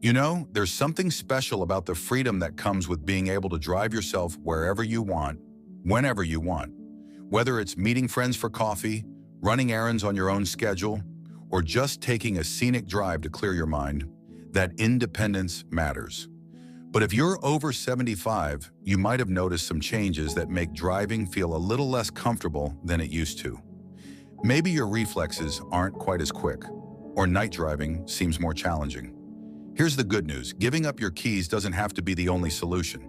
You know, there's something special about the freedom that comes with being able to drive yourself wherever you want, whenever you want. Whether it's meeting friends for coffee, running errands on your own schedule, or just taking a scenic drive to clear your mind, that independence matters. But if you're over 75, you might have noticed some changes that make driving feel a little less comfortable than it used to. Maybe your reflexes aren't quite as quick, or night driving seems more challenging. Here's the good news: giving up your keys doesn't have to be the only solution.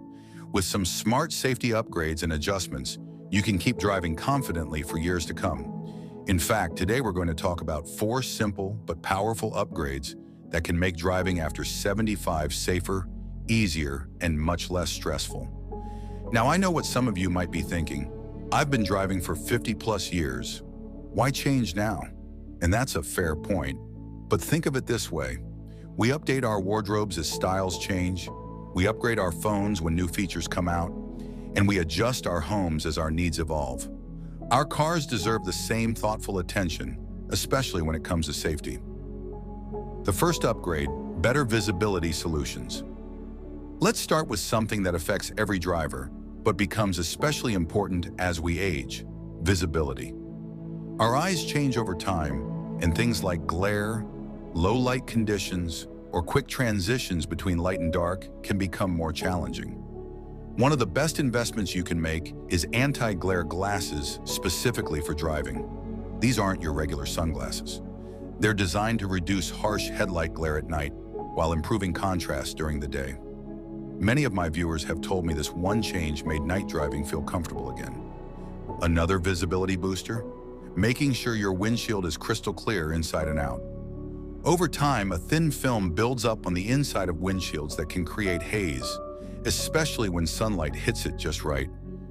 With some smart safety upgrades and adjustments, you can keep driving confidently for years to come. In fact, today we're going to talk about 4 simple but powerful upgrades that can make driving after 75 safer, easier, and much less stressful. Now, I know what some of you might be thinking. I've been driving for 50+ years. Why change now? And that's a fair point. But think of it this way. We update our wardrobes as styles change, we upgrade our phones when new features come out, and we adjust our homes as our needs evolve. Our cars deserve the same thoughtful attention, especially when it comes to safety. The first upgrade: better visibility solutions. Let's start with something that affects every driver, but becomes especially important as we age: visibility. Our eyes change over time, and things like glare, low light conditions, or quick transitions between light and dark can become more challenging. One of the best investments you can make is anti-glare glasses specifically for driving. These aren't your regular sunglasses. They're designed to reduce harsh headlight glare at night while improving contrast during the day. Many of my viewers have told me this one change made night driving feel comfortable again. Another visibility booster: making sure your windshield is crystal clear inside and out. Over time, a thin film builds up on the inside of windshields that can create haze, especially when sunlight hits it just right.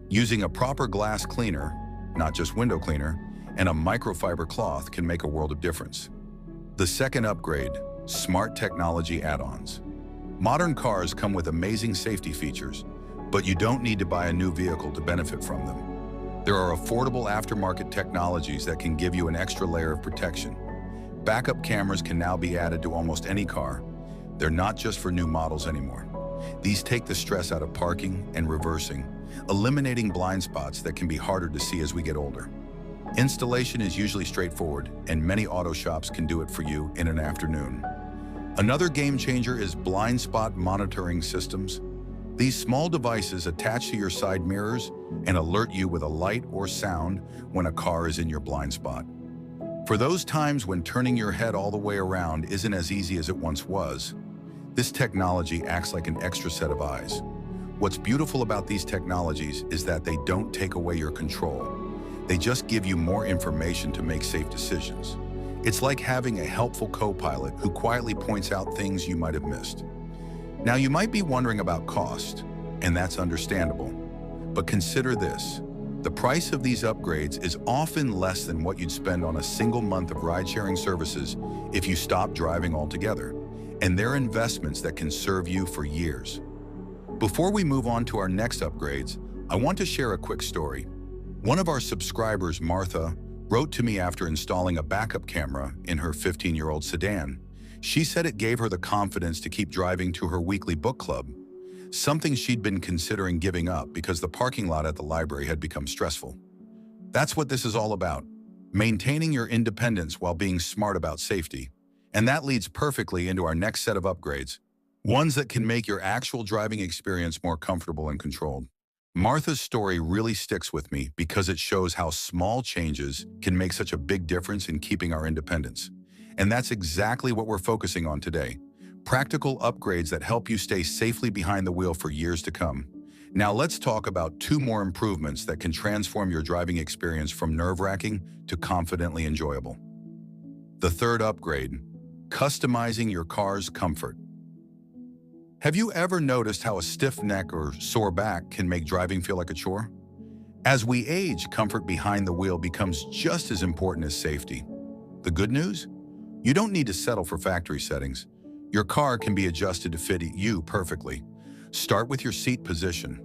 Using a proper glass cleaner, not just window cleaner, and a microfiber cloth can make a world of difference. The second upgrade: smart technology add-ons. Modern cars come with amazing safety features, but you don't need to buy a new vehicle to benefit from them. There are affordable aftermarket technologies that can give you an extra layer of protection. Backup cameras can now be added to almost any car. They're not just for new models anymore. These take the stress out of parking and reversing, eliminating blind spots that can be harder to see as we get older. Installation is usually straightforward, and many auto shops can do it for you in an afternoon. Another game changer is blind spot monitoring systems. These small devices attach to your side mirrors and alert you with a light or sound when a car is in your blind spot. For those times when turning your head all the way around isn't as easy as it once was, this technology acts like an extra set of eyes. What's beautiful about these technologies is that they don't take away your control. They just give you more information to make safe decisions. It's like having a helpful co-pilot who quietly points out things you might have missed. Now, you might be wondering about cost, and that's understandable. But consider this: the price of these upgrades is often less than what you'd spend on a single month of ride-sharing services if you stopped driving altogether, and they're investments that can serve you for years. Before we move on to our next upgrades, I want to share a quick story. One of our subscribers, Martha, wrote to me after installing a backup camera in her 15-year-old sedan. She said it gave her the confidence to keep driving to her weekly book club, something she'd been considering giving up because the parking lot at the library had become stressful. That's what this is all about: maintaining your independence while being smart about safety. And that leads perfectly into our next set of upgrades, ones that can make your actual driving experience more comfortable and controlled. Martha's story really sticks with me because it shows how small changes can make such a big difference in keeping our independence. And that's exactly what we're focusing on today: practical upgrades that help you stay safely behind the wheel for years to come. Now let's talk about 2 more improvements that can transform your driving experience from nerve-wracking to confidently enjoyable. The third upgrade: customizing your car's comfort. Have you ever noticed how a stiff neck or sore back can make driving feel like a chore? As we age, comfort behind the wheel becomes just as important as safety. The good news? You don't need to settle for factory settings. Your car can be adjusted to fit you perfectly. Start with your seat position.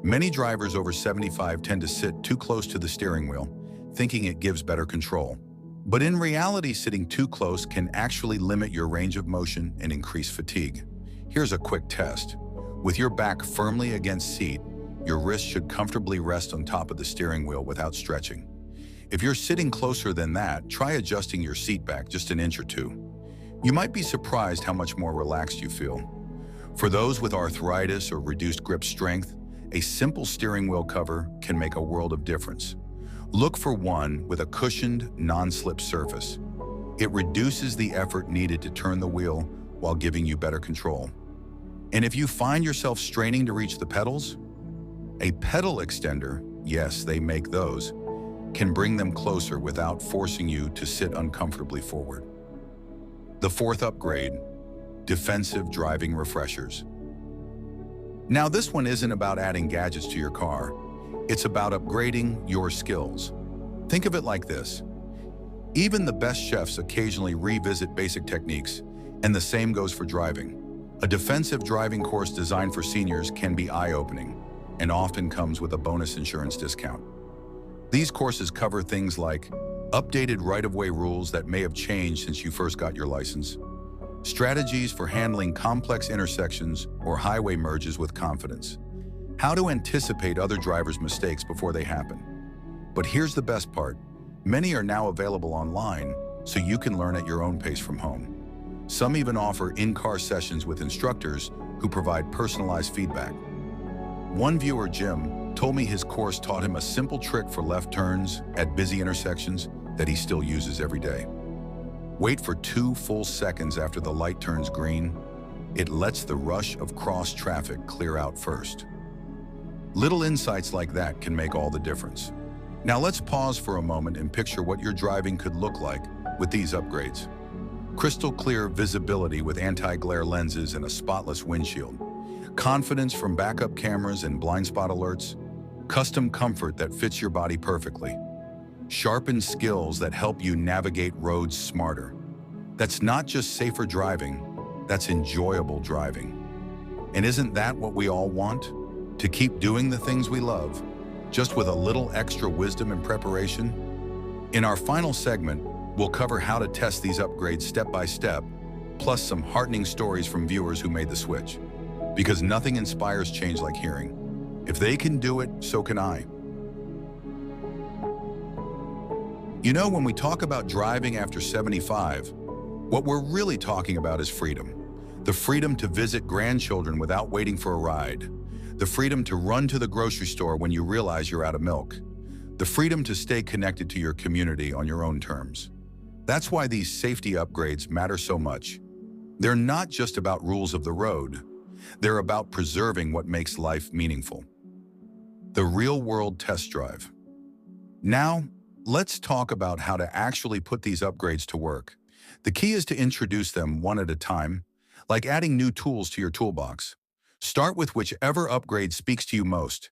Many drivers over 75 tend to sit too close to the steering wheel, thinking it gives better control. But in reality, sitting too close can actually limit your range of motion and increase fatigue. Here's a quick test. With your back firmly against seat, your wrist should comfortably rest on top of the steering wheel without stretching. If you're sitting closer than that, try adjusting your seat back just an inch or two. You might be surprised how much more relaxed you feel. For those with arthritis or reduced grip strength, a simple steering wheel cover can make a world of difference. Look for one with a cushioned, non-slip surface. It reduces the effort needed to turn the wheel while giving you better control. And if you find yourself straining to reach the pedals, a pedal extender, yes, they make those, can bring them closer without forcing you to sit uncomfortably forward. The fourth upgrade, defensive driving refreshers. Now, this one isn't about adding gadgets to your car. It's about upgrading your skills. Think of it like this. Even the best chefs occasionally revisit basic techniques, and the same goes for driving. A defensive driving course designed for seniors can be eye-opening and often comes with a bonus insurance discount. These courses cover things like updated right-of-way rules that may have changed since you first got your license, strategies for handling complex intersections or highway merges with confidence, how to anticipate other drivers' mistakes before they happen. But here's the best part. Many are now available online, so you can learn at your own pace from home. Some even offer in-car sessions with instructors who provide personalized feedback. One viewer, Jim, told me his course taught him a simple trick for left turns at busy intersections that he still uses every day. Wait for 2 full seconds after the light turns green. It lets the rush of cross traffic clear out first. Little insights like that can make all the difference. Now let's pause for a moment and picture what your driving could look like with these upgrades. Crystal clear visibility with anti-glare lenses and a spotless windshield. Confidence from backup cameras and blind spot alerts. Custom comfort that fits your body perfectly. Sharpened skills that help you navigate roads smarter. That's not just safer driving, that's enjoyable driving. And isn't that what we all want? To keep doing the things we love, just with a little extra wisdom and preparation? In our final segment, we'll cover how to test these upgrades step by step, plus some heartening stories from viewers who made the switch. Because nothing inspires change like hearing, if they can do it, so can I. You know, when we talk about driving after 75, what we're really talking about is freedom. The freedom to visit grandchildren without waiting for a ride. The freedom to run to the grocery store when you realize you're out of milk. The freedom to stay connected to your community on your own terms. That's why these safety upgrades matter so much. They're not just about rules of the road. They're about preserving what makes life meaningful. The real-world test drive. Now, let's talk about how to actually put these upgrades to work. The key is to introduce them one at a time, like adding new tools to your toolbox. Start with whichever upgrade speaks to you most.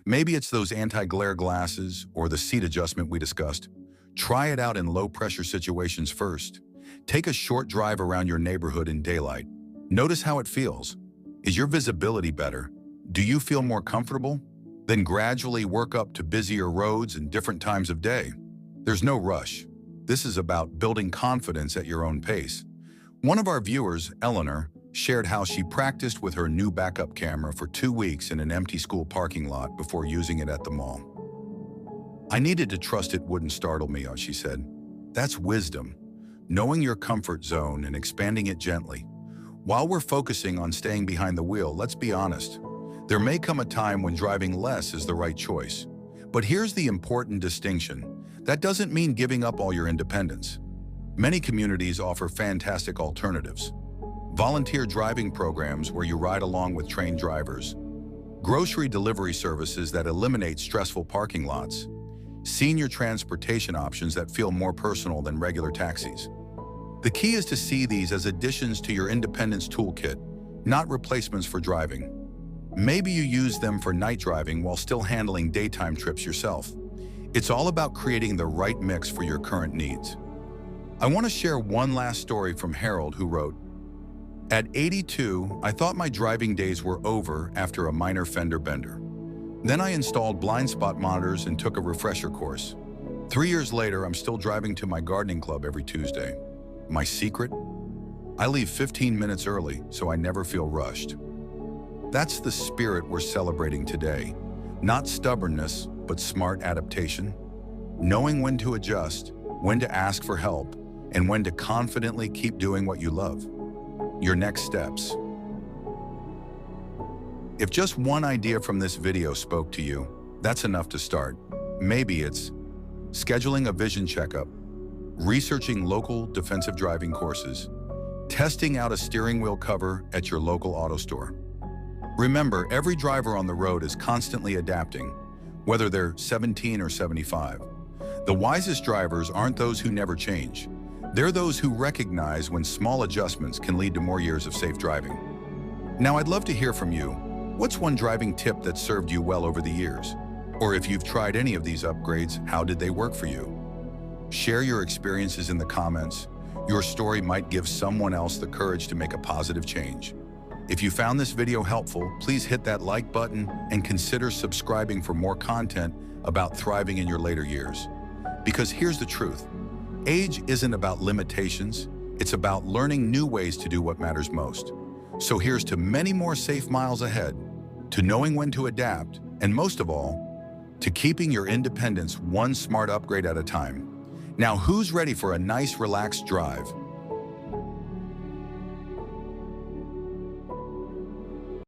Maybe it's those anti-glare glasses or the seat adjustment we discussed. Try it out in low-pressure situations first. Take a short drive around your neighborhood in daylight. Notice how it feels. Is your visibility better? Do you feel more comfortable? Then gradually work up to busier roads and different times of day. There's no rush. This is about building confidence at your own pace. One of our viewers, Eleanor, shared how she practiced with her new backup camera for 2 weeks in an empty school parking lot before using it at the mall. I needed to trust it wouldn't startle me, she said. That's wisdom, knowing your comfort zone and expanding it gently. While we're focusing on staying behind the wheel, let's be honest. There may come a time when driving less is the right choice. But here's the important distinction. That doesn't mean giving up all your independence. Many communities offer fantastic alternatives. Volunteer driving programs where you ride along with trained drivers, grocery delivery services that eliminate stressful parking lots, senior transportation options that feel more personal than regular taxis. The key is to see these as additions to your independence toolkit, not replacements for driving. Maybe you use them for night driving while still handling daytime trips yourself. It's all about creating the right mix for your current needs. I want to share one last story from Harold, who wrote, "At 82, I thought my driving days were over after a minor fender bender. Then I installed blind spot monitors and took a refresher course. 3 years later, I'm still driving to my gardening club every Tuesday. My secret? I leave 15 minutes early so I never feel rushed. That's the spirit we're celebrating today. Not stubbornness, but smart adaptation. Knowing when to adjust, when to ask for help, and when to confidently keep doing what you love. Your next steps. If just one idea from this video spoke to you, that's enough to start. Maybe it's scheduling a vision checkup, researching local defensive driving courses, testing out a steering wheel cover at your local auto store. Remember, every driver on the road is constantly adapting, whether they're 17 or 75. The wisest drivers aren't those who never change. They're those who recognize when small adjustments can lead to more years of safe driving. Now, I'd love to hear from you. What's one driving tip that served you well over the years? Or if you've tried any of these upgrades, how did they work for you? Share your experiences in the comments. Your story might give someone else the courage to make a positive change. If you found this video helpful, please hit that like button and consider subscribing for more content about thriving in your later years. Because here's the truth. Age isn't about limitations. It's about learning new ways to do what matters most. So here's to many more safe miles ahead, to knowing when to adapt, and most of all, to keeping your independence one smart upgrade at a time. Now, who's ready for a nice, relaxed drive?